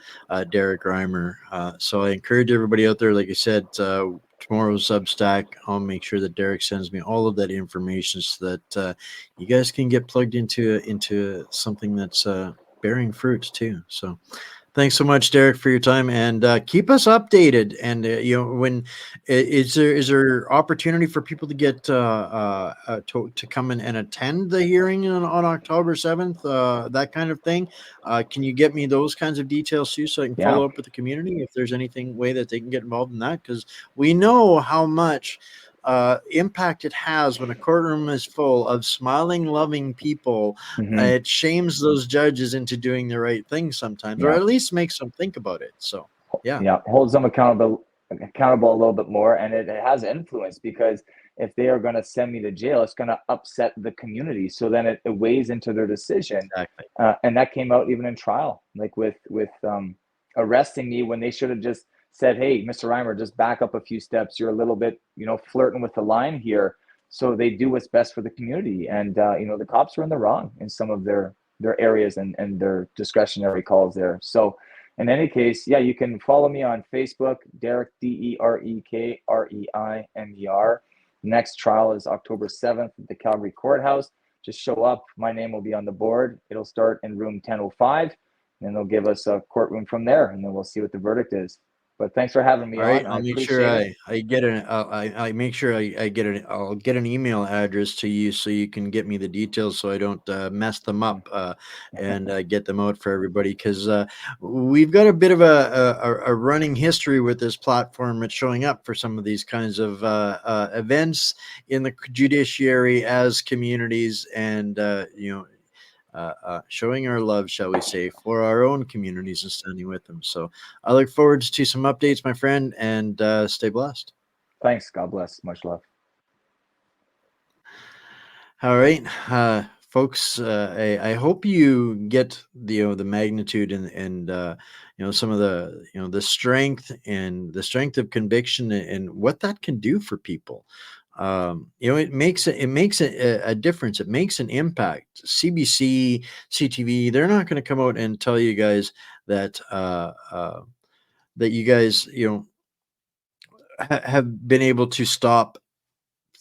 S1: Derek Reimer. So I encourage everybody out there, like I said, tomorrow's Substack, I'll make sure that Derek sends me all of that information so that you guys can get plugged into something that's bearing fruits too. So thanks so much, Derek, for your time, and keep us updated. And when is there opportunity for people to get to come and attend the hearing on October 7th, that kind of thing? Can you get me those kinds of details too, so I can follow up with the community if there's anything way that they can get involved in that? Because we know how much impact it has when a courtroom is full of smiling, loving people. It shames those judges into doing the right thing sometimes, or at least makes them think about it. So
S2: holds them accountable a little bit more, and it has influence, because if they are going to send me to jail, it's going to upset the community. So then it weighs into their decision.
S1: Exactly.
S2: And that came out even in trial, like with arresting me, when they should have just said, hey, Mr. Reimer, just back up a few steps. You're a little bit, flirting with the line here. So they do what's best for the community. And, the cops were in the wrong in some of their areas and their discretionary calls there. So in any case, you can follow me on Facebook, Derek, DerekReimer. Next trial is October 7th at the Calgary Courthouse. Just show up. My name will be on the board. It'll start in room 1005, and they'll give us a courtroom from there, and then we'll see what the verdict is. But thanks for having me on.
S1: All right, I'll make sure I get an I make sure I get I'll get an email address to you so you can get me the details, so I don't mess them up and get them out for everybody, because we've got a bit of a running history with this platform at showing up for some of these kinds of events in the judiciary as communities, and showing our love, shall we say, for our own communities and standing with them. So I look forward to some updates, my friend, and stay blessed.
S2: Thanks. God bless. Much love.
S1: All right, folks. I hope you get the magnitude and some of the strength of conviction and what that can do for people. It makes a difference. It makes an impact. CBC, CTV, they're not going to come out and tell you guys that that you guys have been able to stop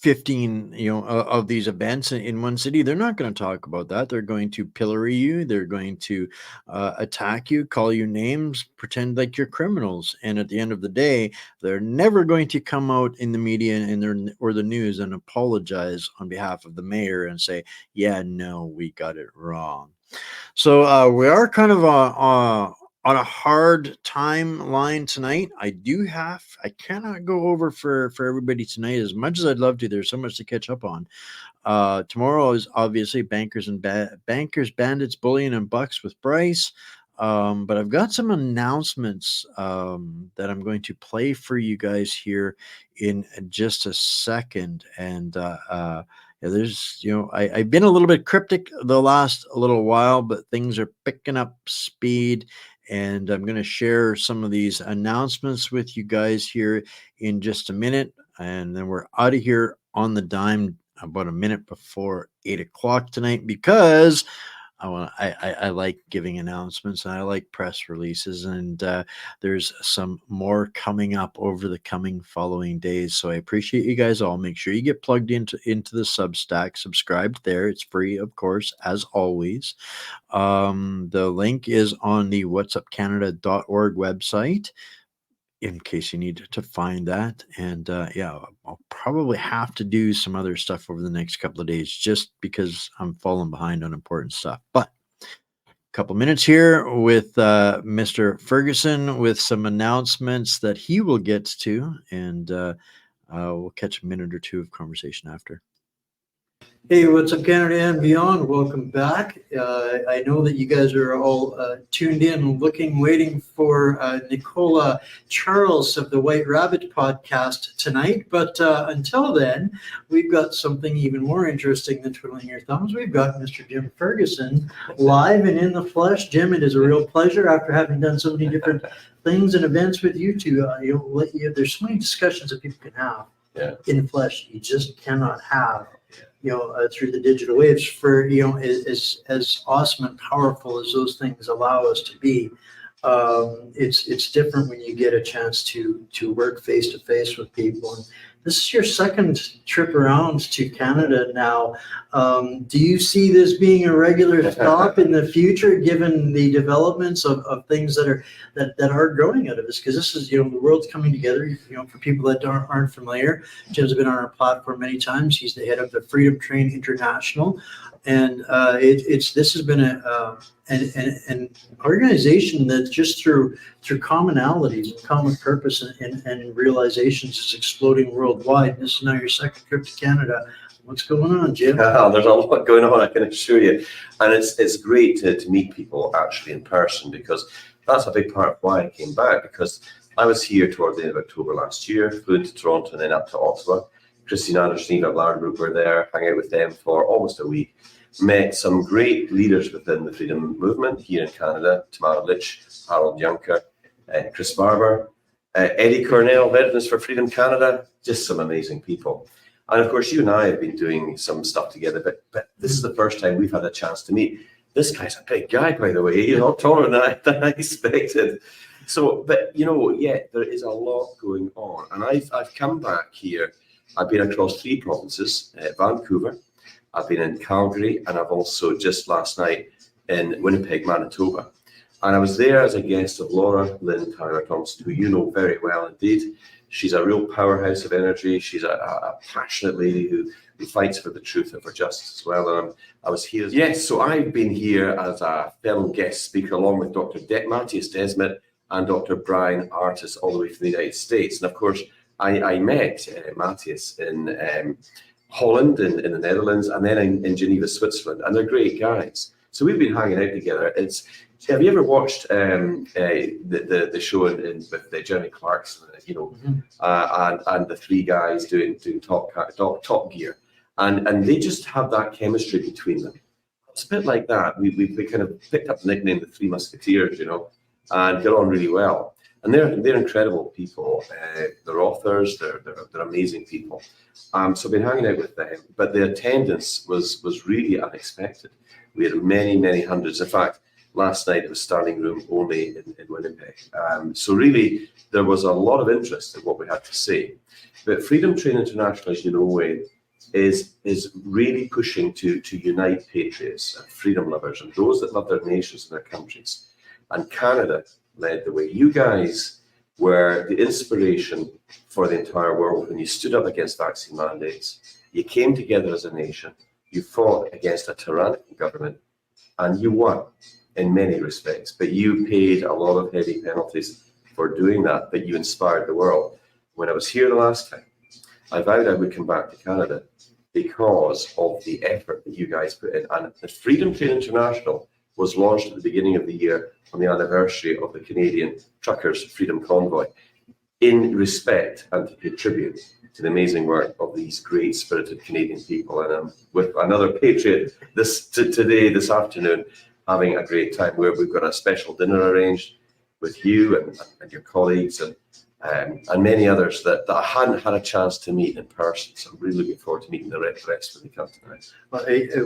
S1: 15 of these events in one city. They're not going to talk about that. They're going to pillory you. They're going to attack you, call you names, pretend like you're criminals. And at the end of the day, they're never going to come out in the media or the news and apologize on behalf of the mayor and say, yeah, no, we got it wrong. So we are kind of on a hard timeline tonight. I cannot go over for everybody tonight as much as I'd love to. There's so much to catch up on. Tomorrow is obviously Bankers, Bandits, Bullion, and Bucks with Bryce. But I've got some announcements that I'm going to play for you guys here in just a second. And there's, I've been a little bit cryptic the last little while, but things are picking up speed. And I'm going to share some of these announcements with you guys here in just a minute. And then we're out of here on the dime about a minute before 8 o'clock tonight, because I like giving announcements, and I like press releases, and there's some more coming up over the coming following days. So I appreciate you guys all. Make sure you get plugged into the Substack, subscribed there. It's free, of course, as always. The link is on the whatsupcanada.org website, in case you need to find that. And yeah, I'll probably have to do some other stuff over the next couple of days, just because I'm falling behind on important stuff. But a couple minutes here with Mr. Ferguson with some announcements that he will get to, and we'll catch a minute or two of conversation after. Hey, what's up, Canada and beyond? Welcome back. I know that you guys are all tuned in, waiting for Nicola Charles of the White Rabbit podcast tonight. But until then, we've got something even more interesting than twiddling your thumbs. We've got Mr. Jim Ferguson live and in the flesh. Jim, it is a real pleasure, after having done so many different things and events with you, to there's so many discussions that people can have in the flesh. You just cannot have through the digital waves, for as awesome and powerful as those things allow us to be. It's different when you get a chance to work face to face with people. And this is your second trip around to Canada now. Do you see this being a regular stop in the future, given the developments of things that are growing out of this? Because this is, the world's coming together. For people that aren't familiar, Jim's been on our platform many times. He's the head of the Freedom Train International, and this has been an organization that just through commonalities and common purpose and realizations is exploding worldwide. This is now your second trip to Canada. What's going on, Jim?
S6: There's a lot going on, I can assure you. And it's great to meet people actually in person, because that's a big part of why I came back, because I was here toward the end of October last year, flew into Toronto and then up to Ottawa. Christine Anderson, Eva Largroup were there, hung out with them for almost a week. Met some great leaders within the freedom movement here in Canada: Tamara Litch, Harold Juncker, Chris Barber, Eddie Cornell, Veterans for Freedom Canada, just some amazing people. And of course, you and I have been doing some stuff together, but this is the first time we've had a chance to meet. This guy's a big guy, by the way, taller than I expected. So, but there is a lot going on. And I've come back here. I've been across 3 provinces, Vancouver, I've been in Calgary, and I've also just last night in Winnipeg, Manitoba. And I was there as a guest of Laura Lynn Tyler Thompson, who you know very well indeed. She's a real powerhouse of energy. She's a passionate lady who fights for the truth and for justice as well. And I was here. Yes, so I've been here as a fellow guest speaker along with Dr. Matthias Desmet and Dr. Brian Artis, all the way from the United States. And of course, I met Matthias in Holland, in the Netherlands, and then in Geneva, Switzerland. And they're great guys. So we've been hanging out together. Have you ever watched the show with Jeremy Clarkson, and the 3 guys doing Top Gear, and they just have that chemistry between them. It's a bit like that. We kind of picked up the nickname the 3 Musketeers, and get on really well. And they're incredible people. They're authors. They're amazing people. So I've been hanging out with them, but the attendance was really unexpected. We had many hundreds. In fact, last night it was standing room only in Winnipeg. So really, there was a lot of interest in what we had to say. But Freedom Train International, as you know, is really pushing to unite patriots and freedom lovers and those that love their nations and their countries. And Canada led the way. You guys were the inspiration for the entire world when you stood up against vaccine mandates. You came together as a nation. You fought against a tyrannical government, and you won in many respects. But you paid a lot of heavy penalties for doing that, but you inspired the world. When I was here the last time, I vowed I would come back to Canada because of the effort that you guys put in. And the Freedom Train International was launched at the beginning of the year on the anniversary of the Canadian Truckers' Freedom Convoy, in respect and to pay tribute to the amazing work of these great spirited Canadian people. And I'm with another patriot this afternoon, having a great time, where we've got a special dinner arranged with you and your colleagues, and and many others that I hadn't had a chance to meet in person. So I'm really looking forward to meeting the rest when they come tonight.
S1: Well,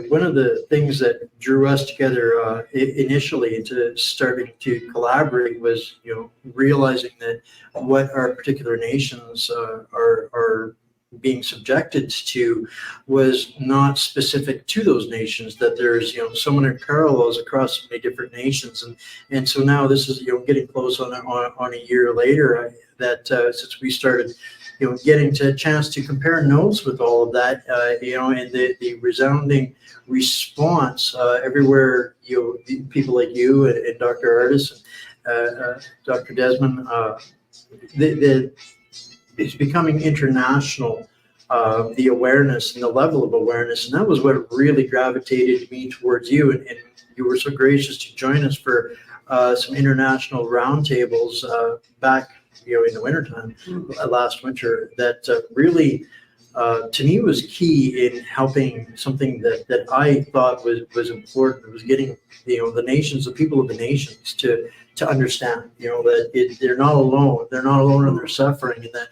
S1: one of the things that drew us together initially into starting to collaborate was, realizing that what our particular nations are being subjected to was not specific to those nations, that there's so many parallels across so many different nations, and so now this is getting close on a year later that since we started getting to a chance to compare notes with all of that, and the resounding response everywhere, people like you and Dr. Artis and Dr. Desmond, it's becoming international, the awareness and the level of awareness. And that was what really gravitated me towards you. And you were so gracious to join us for some international roundtables back, in the wintertime, last winter, that really, to me, was key in helping something that I thought was important. It was getting, the nations, the people of the nations to understand, that they're not alone. They're not alone in their suffering, and that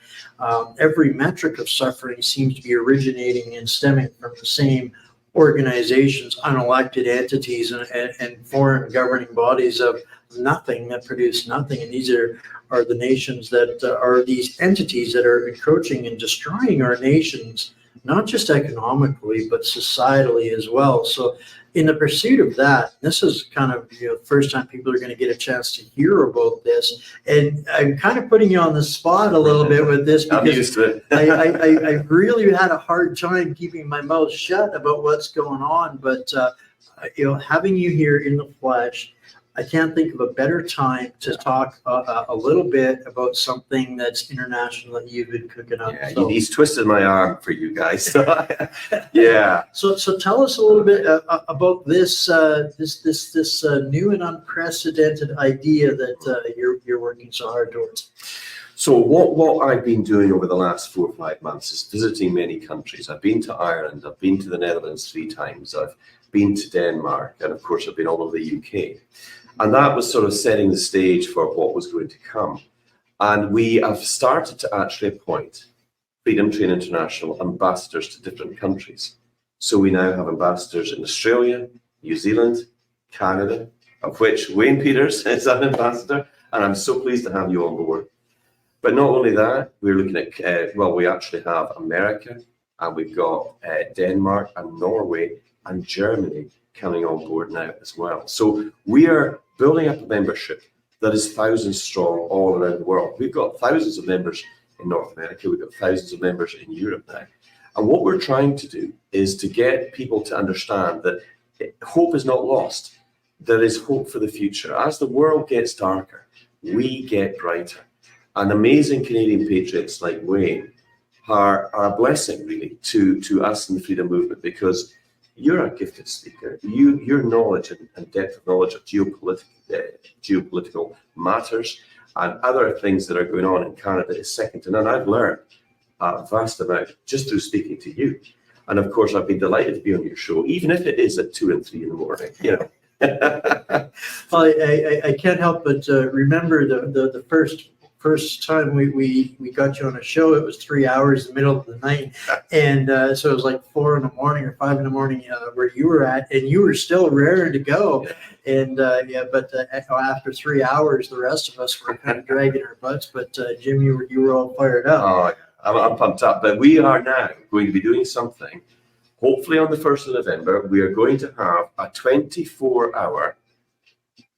S1: every metric of suffering seems to be originating and stemming from the same organizations, unelected entities, and foreign governing bodies of nothing that produce nothing. And these are the nations that are these entities that are encroaching and destroying our nations, not just economically, but societally as well. So in the pursuit of that, this is kind of the first time people are going to get a chance to hear about this. And I'm kind of putting you on the spot a little bit with this, because
S6: I'm used to it.
S1: I really had a hard time keeping my mouth shut about what's going on. But having you here in the flesh, I can't think of a better time to talk a little bit about something that's international that you've been cooking up.
S6: Yeah,
S1: So,
S6: he's twisted my arm for you guys. So, yeah.
S1: so tell us a little bit about this new and unprecedented idea that you're working so hard towards.
S6: So what I've been doing over the last 4 or 5 months is visiting many countries. I've been to Ireland, I've been to the Netherlands 3 times, I've been to Denmark, and of course I've been all over the UK. And that was sort of setting the stage for what was going to come. And we have started to actually appoint Freedom Train International ambassadors to different countries. So we now have ambassadors in Australia, New Zealand, Canada, of which Wayne Peters is an ambassador, and I'm so pleased to have you on board. But not only that, we're looking at, we actually have America, and we've got Denmark and Norway and Germany coming on board now as well. So we are building up a membership that is thousands strong all around the world. We've got thousands of members in North America. We've got thousands of members in Europe now. And what we're trying to do is to get people to understand that hope is not lost. There is hope for the future. As the world gets darker, we get brighter. And amazing Canadian patriots like Wayne are a blessing, really, to us in the freedom movement, because you're a gifted speaker. Your knowledge and depth of knowledge of geopolitical matters and other things that are going on in Canada is second to none. I've learned a vast amount just through speaking to you. And of course, I've been delighted to be on your show, even if it is at 2 and 3 in the morning,
S1: Well, I can't help but remember the first time we got you on a show. It was 3 hours in the middle of the night, and so it was like 4 in the morning or 5 in the morning where you were at, and you were still raring to go. And but after 3 hours, the rest of us were kind of dragging our butts. But Jim, you were all fired up.
S6: Oh, I'm pumped up. But we are now going to be doing something. Hopefully on the 1st of November, we are going to have a 24-hour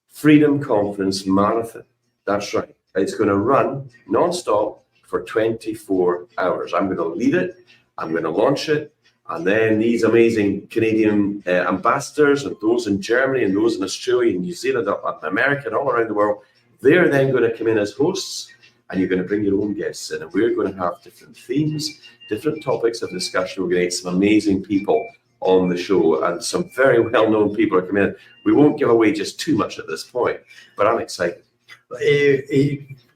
S6: Freedom Conference marathon. That's right. It's going to run non-stop for 24 hours. I'm going to lead it. I'm going to launch it. And then these amazing Canadian ambassadors and those in Germany and those in Australia and New Zealand and America and all around the world, they're then going to come in as hosts, and you're going to bring your own guests in. And we're going to have different themes, different topics of discussion. We're going to get some amazing people on the show, and some very well-known people are coming in. We won't give away just too much at this point, but I'm excited.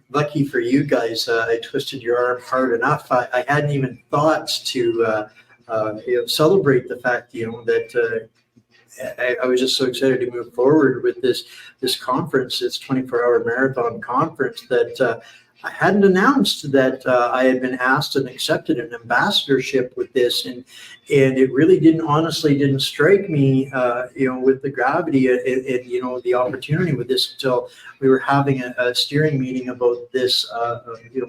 S1: Lucky for you guys, I twisted your arm hard enough. I hadn't even thought to celebrate the fact, that I was just so excited to move forward with this conference. It's 24-hour marathon conference that I hadn't announced that I had been asked and accepted an ambassadorship with this, and it really didn't strike me, with the gravity and the opportunity with this until we were having a steering meeting about this,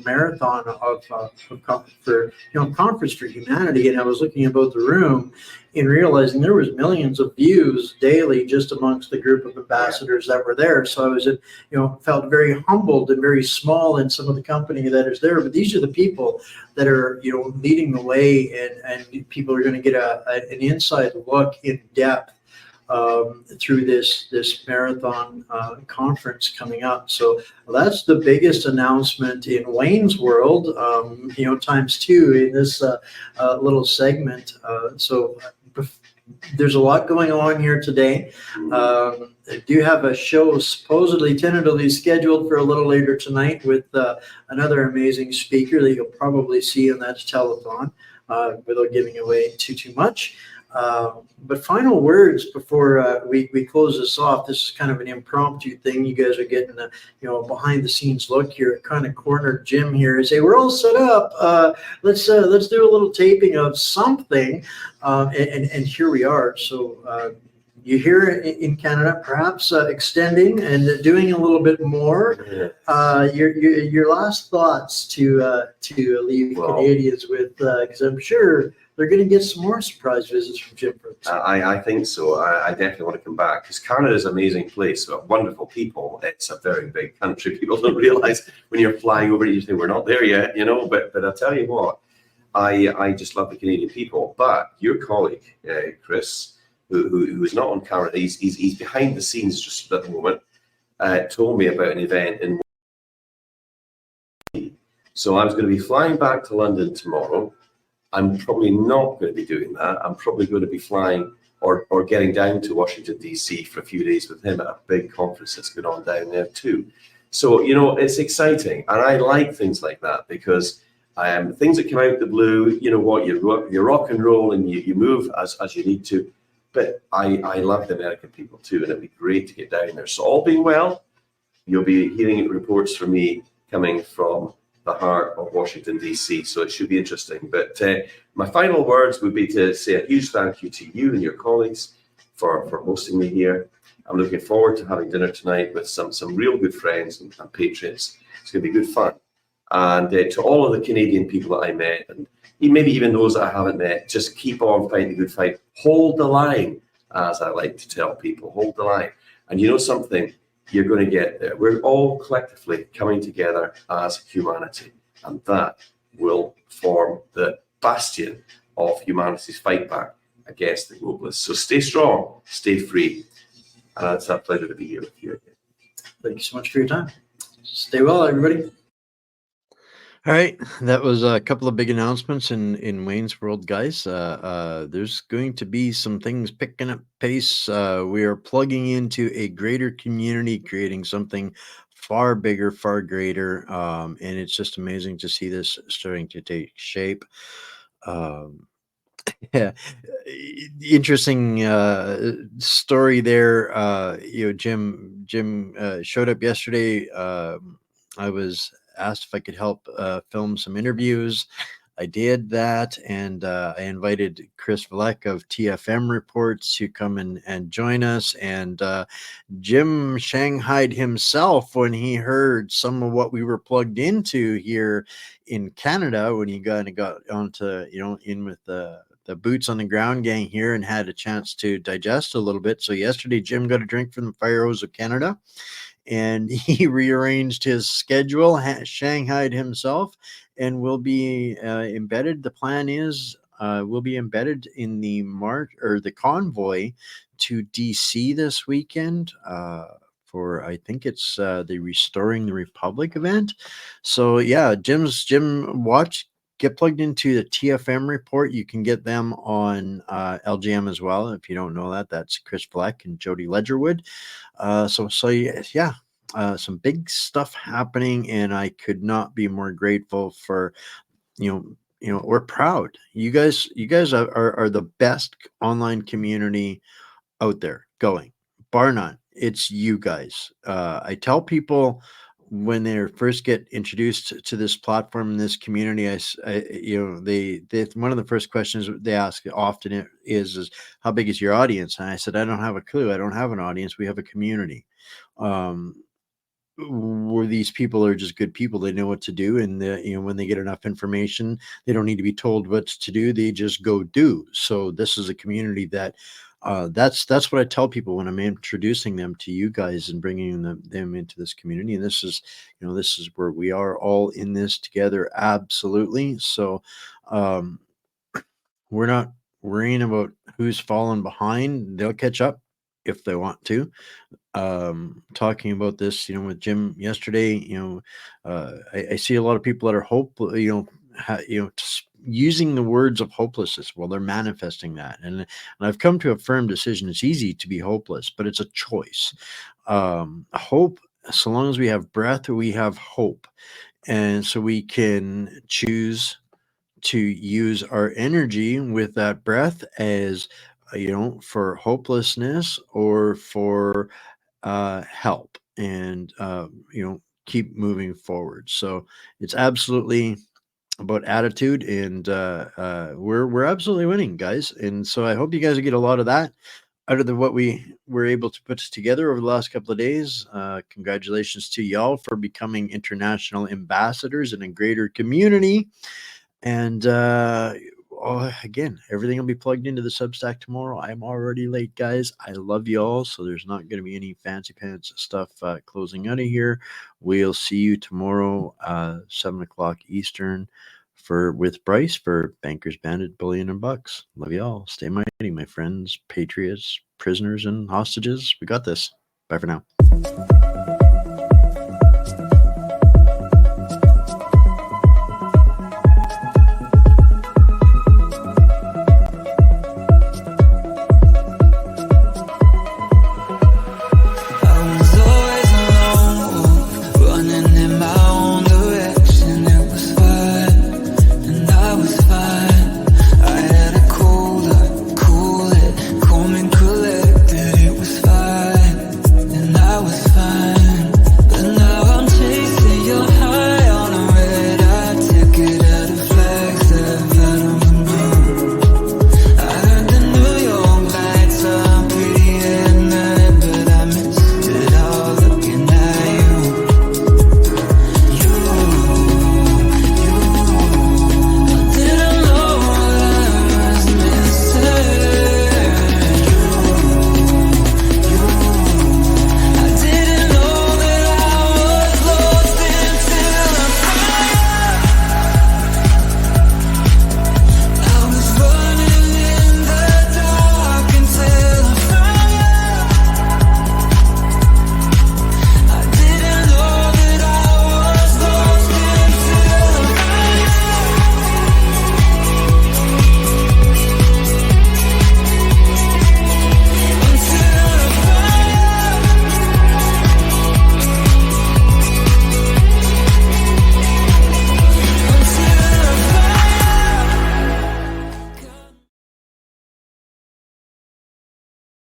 S1: marathon for conference for humanity, and I was looking about the room and realizing there was millions of views daily just amongst the group of ambassadors that were there. So I was, felt very humbled and very small in some of the company that is there. But these are the people that are, leading the way, and people are going to get an inside look in depth through this marathon conference coming up. So that's the biggest announcement in Wayne's world, times two in this little segment. So there's a lot going on here today. I do have a show supposedly tentatively scheduled for a little later tonight with another amazing speaker that you'll probably see in that telethon without giving away too much. But final words before we close this off. This is kind of an impromptu thing. You guys are getting a behind the scenes look here. Kind of cornered Jim here and say we're all set up. Let's do a little taping of something, and here we are. So you here in Canada, perhaps extending and doing a little bit more. Your last thoughts to leave Canadians with, because I'm sure they're going to get some more surprise visits from Jim.
S6: I think so. I definitely want to come back because Canada is an amazing place. So wonderful people. It's a very big country. People don't realize when you're flying over it, you think we're not there yet, But I'll tell you what, I just love the Canadian people. But your colleague, Chris, who is not on camera, he's behind the scenes just at the moment, told me about an event in. So I was going to be flying back to London tomorrow. I'm probably not going to be doing that. I'm probably going to be flying or getting down to Washington, D.C. for a few days with him at a big conference that's going on down there too. So, it's exciting. And I like things like that because things that come out of the blue, you rock and roll and you move as you need to. But I love the American people too, and it'd be great to get down there. So all being well, you'll be hearing reports from me coming from the heart of Washington, D.C. So it should be interesting. But my final words would be to say a huge thank you to you and your colleagues for hosting me here. I'm looking forward to having dinner tonight with some real good friends and patriots. It's going to be good fun. And to all of the Canadian people that I met, and maybe even those that I haven't met, just keep on fighting the good fight. Hold the line, as I like to tell people. Hold the line. And you know something? You're going to get there. We're all collectively coming together as humanity, and that will form the bastion of humanity's fight back against the globalists. So stay strong, stay free, and it's a pleasure to be here with you again.
S1: Thank you so much for your time. Stay well, everybody. All right, that was a couple of big announcements in Wayne's World, guys. There's going to be some things picking up pace. We are plugging into a greater community, creating something far bigger, far greater, and it's just amazing to see this starting to take shape. Yeah, interesting story there. Jim showed up yesterday. I was asked if I could help film some interviews. I did that, and I invited Chris Vleck of TFM Reports to come and join us. And Jim shanghaied himself when he heard some of what we were plugged into here in Canada when he got onto in with the boots on the ground gang here and had a chance to digest a little bit. So yesterday, Jim got a drink from the Fire Hose of Canada, and he rearranged his schedule, shanghaied himself, and will be embedded. The plan is we'll be embedded in the the convoy to DC this weekend for, I think it's the Restoring the Republic event. So yeah, Jim get plugged into the TFM report. You can get them on LGM as well. If you don't know that, that's Chris Fleck and Jody Ledgerwood. So yeah, some big stuff happening, and I could not be more grateful for, we're proud. You guys are the best online community out there going, bar none. It's you guys. I tell people when they first get introduced to this platform and this community, one of the first questions they ask often is how big is your audience? And I said, I don't have a clue. I don't have an audience. We have a community. Where these people are just good people. They know what to do, and when they get enough information, they don't need to be told what to do. They just go do. So this is a community that that's what I tell people when I'm introducing them to you guys and bringing them into this community. And this is where we are all in this together. Absolutely. So we're not worrying about who's fallen behind. They'll catch up if they want to. Talking about this, with Jim yesterday, I see a lot of people that are using the words of hopelessness. Well, they're manifesting that. And I've come to a firm decision. It's easy to be hopeless, but it's a choice. Hope, so long as we have breath, we have hope. And so we can choose to use our energy with that breath as, for hopelessness or for help, and keep moving forward. So it's absolutely about attitude, and we're absolutely winning, guys. And so I hope you guys get a lot of that out of what we were able to put together over the last couple of days. Congratulations to y'all for becoming international ambassadors in a greater community. And again, everything will be plugged into the Substack tomorrow. I'm already late, guys. I love you all, so there's not going to be any fancy pants stuff closing out of here. We'll see you tomorrow, 7 o'clock Eastern, with Bryce for Bankers Bandit, Bullion and Bucks. Love you all. Stay mighty, my friends, patriots, prisoners, and hostages. We got this. Bye for now.